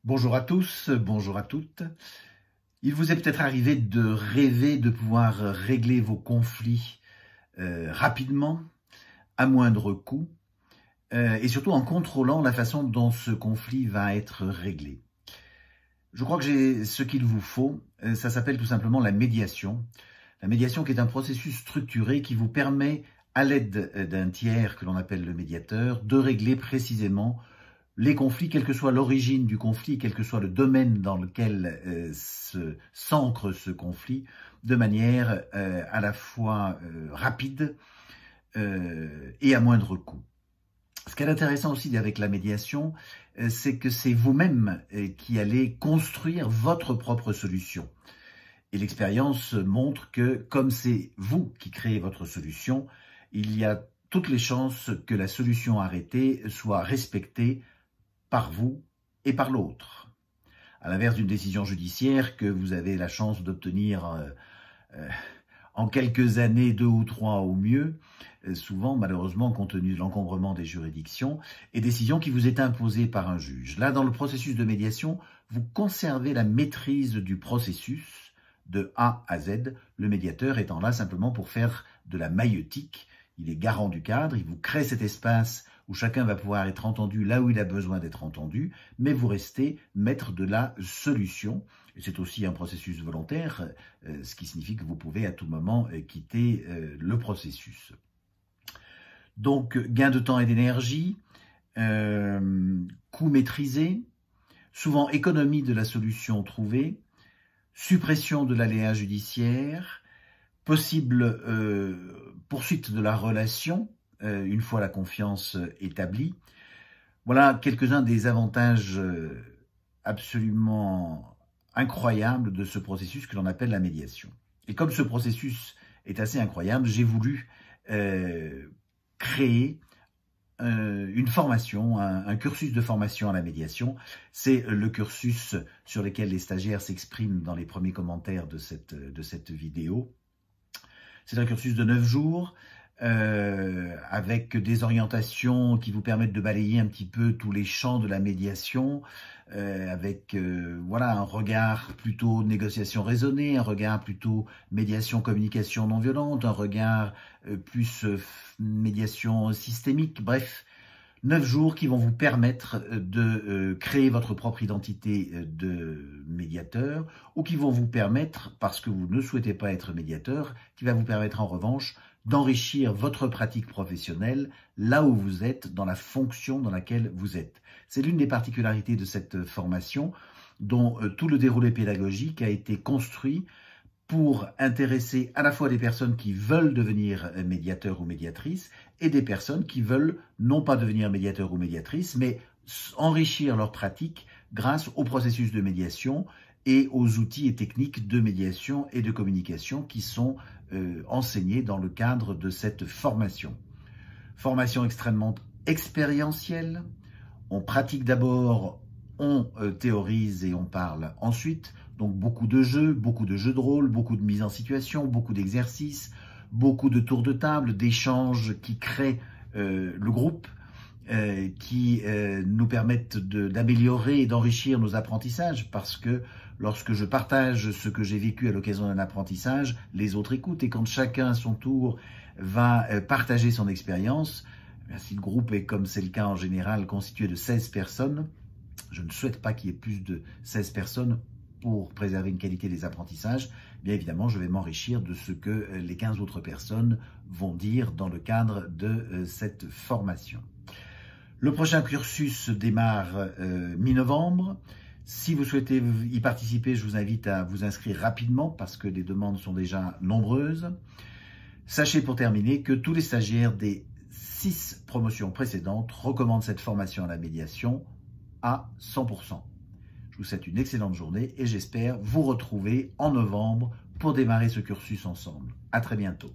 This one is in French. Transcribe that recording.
Bonjour à tous, bonjour à toutes. Il vous est peut-être arrivé de rêver de pouvoir régler vos conflits rapidement, à moindre coût, et surtout en contrôlant la façon dont ce conflit va être réglé. Je crois que j'ai ce qu'il vous faut, ça s'appelle tout simplement la médiation. La médiation qui est un processus structuré qui vous permet, à l'aide d'un tiers que l'on appelle le médiateur, de régler précisément les conflits, quelle que soit l'origine du conflit, quel que soit le domaine dans lequel s'ancre ce conflit, de manière à la fois rapide et à moindre coût. Ce qui est intéressant aussi avec la médiation, c'est que c'est vous-même qui allez construire votre propre solution. Et l'expérience montre que comme c'est vous qui créez votre solution, il y a toutes les chances que la solution arrêtée soit respectée par vous et par l'autre. À l'inverse d'une décision judiciaire que vous avez la chance d'obtenir en quelques années, 2 ou 3 au mieux, souvent malheureusement compte tenu de l'encombrement des juridictions, et décision qui vous est imposée par un juge. Là, dans le processus de médiation, vous conservez la maîtrise du processus de A à Z, le médiateur étant là simplement pour faire de la maïeutique. Il est garant du cadre, il vous crée cet espace où chacun va pouvoir être entendu là où il a besoin d'être entendu, mais vous restez maître de la solution. C'est aussi un processus volontaire, ce qui signifie que vous pouvez à tout moment quitter le processus. Donc, gain de temps et d'énergie, coût maîtrisé, souvent économie de la solution trouvée, suppression de l'aléa judiciaire, possible poursuite de la relation, une fois la confiance établie. Voilà quelques-uns des avantages absolument incroyables de ce processus que l'on appelle la médiation. Et comme ce processus est assez incroyable, j'ai voulu créer une formation, un cursus de formation à la médiation. C'est le cursus sur lequel les stagiaires s'expriment dans les premiers commentaires de cette vidéo. C'est un cursus de 9 jours avec des orientations qui vous permettent de balayer un petit peu tous les champs de la médiation, avec voilà, un regard plutôt négociation raisonnée, un regard plutôt médiation communication non violente, un regard plus médiation systémique, bref. 9 jours qui vont vous permettre de créer votre propre identité de médiateur ou qui vont vous permettre, parce que vous ne souhaitez pas être médiateur, qui va vous permettre en revanche d'enrichir votre pratique professionnelle là où vous êtes, dans la fonction dans laquelle vous êtes. C'est l'une des particularités de cette formation dont tout le déroulé pédagogique a été construit pour intéresser à la fois des personnes qui veulent devenir médiateurs ou médiatrices et des personnes qui veulent non pas devenir médiateurs ou médiatrices, mais enrichir leur pratique grâce au processus de médiation et aux outils et techniques de médiation et de communication qui sont enseignés dans le cadre de cette formation. Formation extrêmement expérientielle. On pratique d'abord, on théorise et on parle ensuite. Donc beaucoup de jeux de rôle, beaucoup de mise en situation, beaucoup d'exercices, beaucoup de tours de table, d'échanges qui créent le groupe, qui nous permettent d'améliorer et d'enrichir nos apprentissages, parce que lorsque je partage ce que j'ai vécu à l'occasion d'un apprentissage, les autres écoutent, et quand chacun à son tour va partager son expérience, si le groupe est, comme c'est le cas en général, constitué de 16 personnes, je ne souhaite pas qu'il y ait plus de 16 personnes pour préserver une qualité des apprentissages, bien évidemment, je vais m'enrichir de ce que les 15 autres personnes vont dire dans le cadre de cette formation. Le prochain cursus démarre mi-novembre. Si vous souhaitez y participer, je vous invite à vous inscrire rapidement parce que les demandes sont déjà nombreuses. Sachez pour terminer que tous les stagiaires des 6 promotions précédentes recommandent cette formation à la médiation à 100%. Je vous souhaite une excellente journée et j'espère vous retrouver en novembre pour démarrer ce cursus ensemble. À très bientôt.